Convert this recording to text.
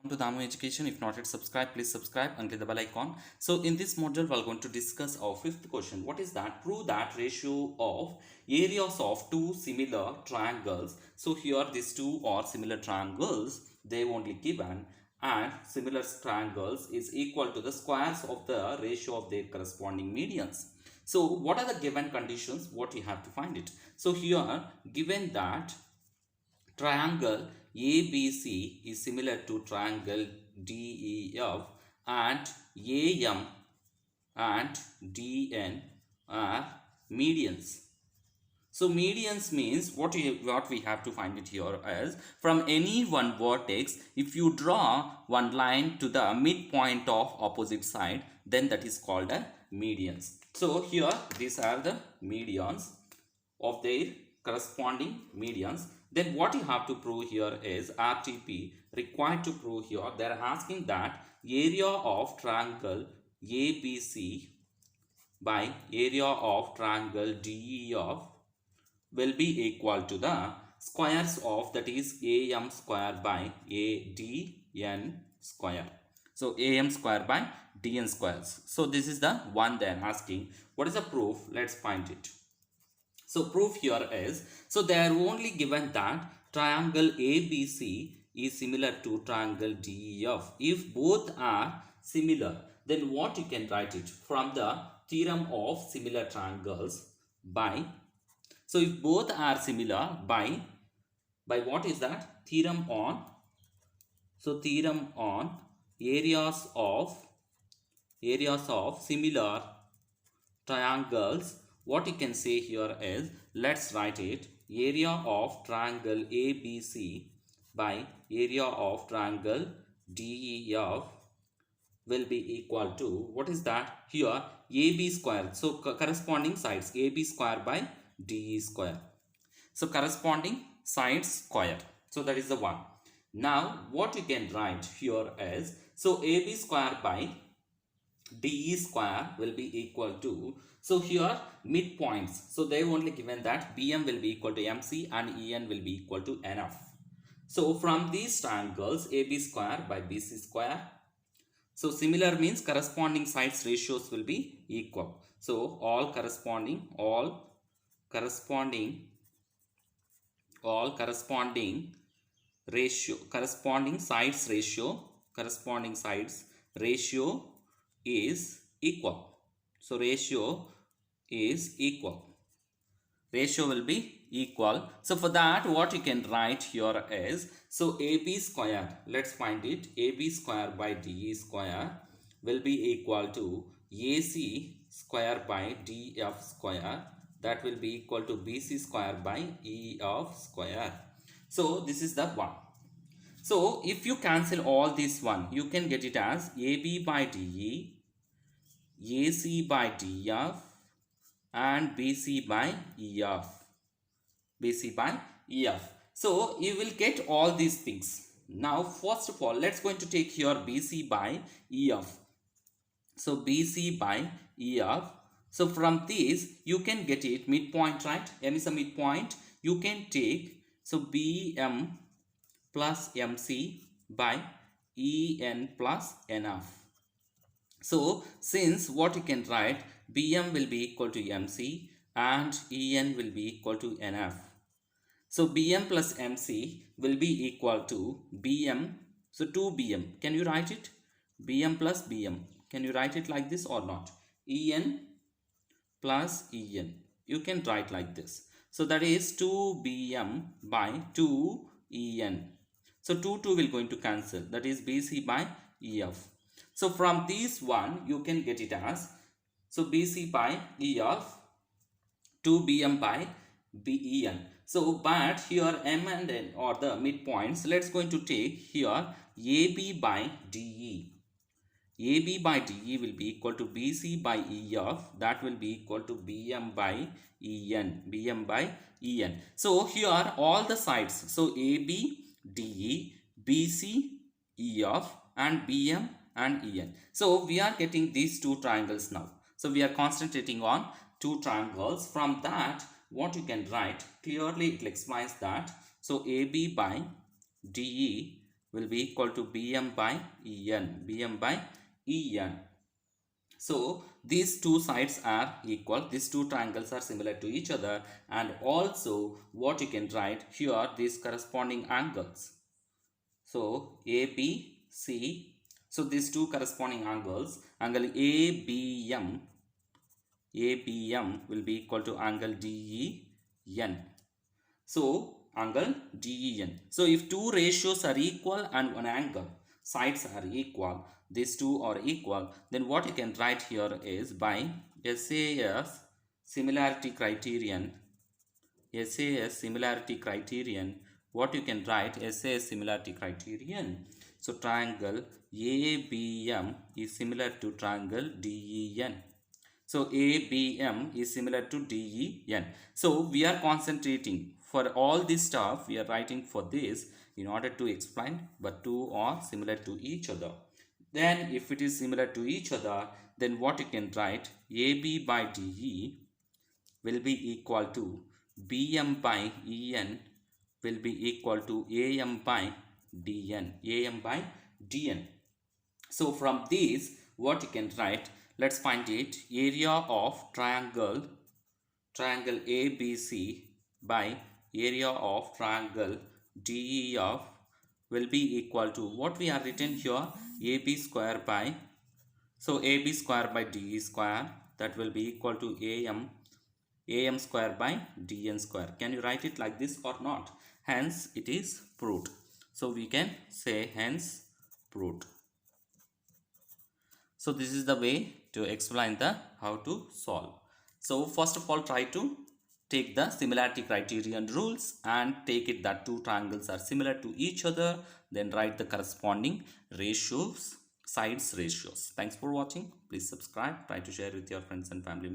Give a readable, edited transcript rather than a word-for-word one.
To Damu Education. If not yet subscribe, please subscribe and click the bell icon. So in this module, we are going to discuss our fifth question. What is that? Prove that ratio of areas of two similar triangles. So here these two are similar triangles. They only given, and similar triangles is equal to the squares of the ratio of their corresponding medians. So what are the given conditions? What you have to find it. So here given that triangle ABC is similar to triangle DEF, and AM and DN are medians. So medians means what we have to find it here as from any one vertex, if you draw one line to the midpoint of opposite side, then that is called a medians. So here these are the medians of their corresponding medians. Then what you have to prove here is RTP required to prove here. They are asking that area of triangle ABC by area of triangle DEF will be equal to the squares of, that is AM square by ADN square. So AM square by DN squares. So this is the one they are asking. What is the proof? Let's find it. So proof here is, so they are only given that triangle ABC is similar to triangle DEF. If both are similar, then what you can write it from the theorem of similar triangles by. So if both are similar by what is that? Theorem on. So theorem on areas of similar triangles. What you can say here is, let's write it, area of triangle ABC by area of triangle DEF will be equal to, what is that? Here AB square. So corresponding sides, AB square by DE square. So corresponding sides square. So that is the one. Now what you can write here is, so AB square by DE square will be equal to, so here midpoints, so they only given that BM will be equal to MC and EN will be equal to NF. So from these triangles AB square by BC square, so similar means corresponding sides ratios will be equal. So corresponding sides ratio is equal. So ratio will be equal. So for that, what you can write here is, so AB square, let's find it, AB square by DE square will be equal to AC square by DF square, that will be equal to BC square by EF square. So this is the one. So if you cancel all this one, you can get it as AB by DE, AC by DF and BC by EF. So you will get all these things. Now first of all, let's going to take here BC by EF. So BC by EF. So from this you can get it midpoint, right? M is a midpoint. You can take, so BM plus MC by EN plus NF. So since what you can write, BM will be equal to MC and EN will be equal to NF. So BM plus MC will be equal to BM. So 2BM. Can you write it? BM plus BM. Can you write it like this or not? EN plus EN. You can write like this. So that is 2BM by 2EN. So 2 will going to cancel. That is BC by EF. So from this one you can get it as, so BC by EF 2BM by BEN. So but here M and N are the midpoints. Let's going to take here AB by DE. AB by DE will be equal to BC by EF, that will be equal to BM by EN. So here all the sides, so AB, DE, BC, EF and BM and EN. So we are getting these two triangles now. So we are concentrating on two triangles. From that, what you can write clearly, it explains that, so AB by DE will be equal to Bm by En. Bm by En. So these two sides are equal. These two triangles are similar to each other, and also what you can write here, these corresponding angles. So ABC. So these two corresponding angles, angle ABM will be equal to angle DEN. So angle DEN. So if two ratios are equal and one angle, sides are equal, these two are equal, then what you can write here is by SAS similarity criterion. SAS similarity criterion. What you can write SAS similarity criterion. So triangle ABM is similar to triangle DEN. So ABM is similar to DEN. So we are concentrating for all this stuff. We are writing for this in order to explain, but two are similar to each other. Then if it is similar to each other, then what you can write, AB by DE will be equal to BM by EN will be equal to AM by DN. AM by DN. So from these, what you can write, let's find it, area of triangle ABC by area of triangle DEF will be equal to what we are written here, AB square by, so AB square by DE square, that will be equal to AM square by DN square. Can you write it like this or not? Hence it is proved. So we can say hence proved. So this is the way to explain the how to solve. So first of all, try to take the similarity criterion rules and take it that two triangles are similar to each other. Then write the corresponding ratios, sides ratios. Thanks for watching. Please subscribe. Try to share with your friends and family members.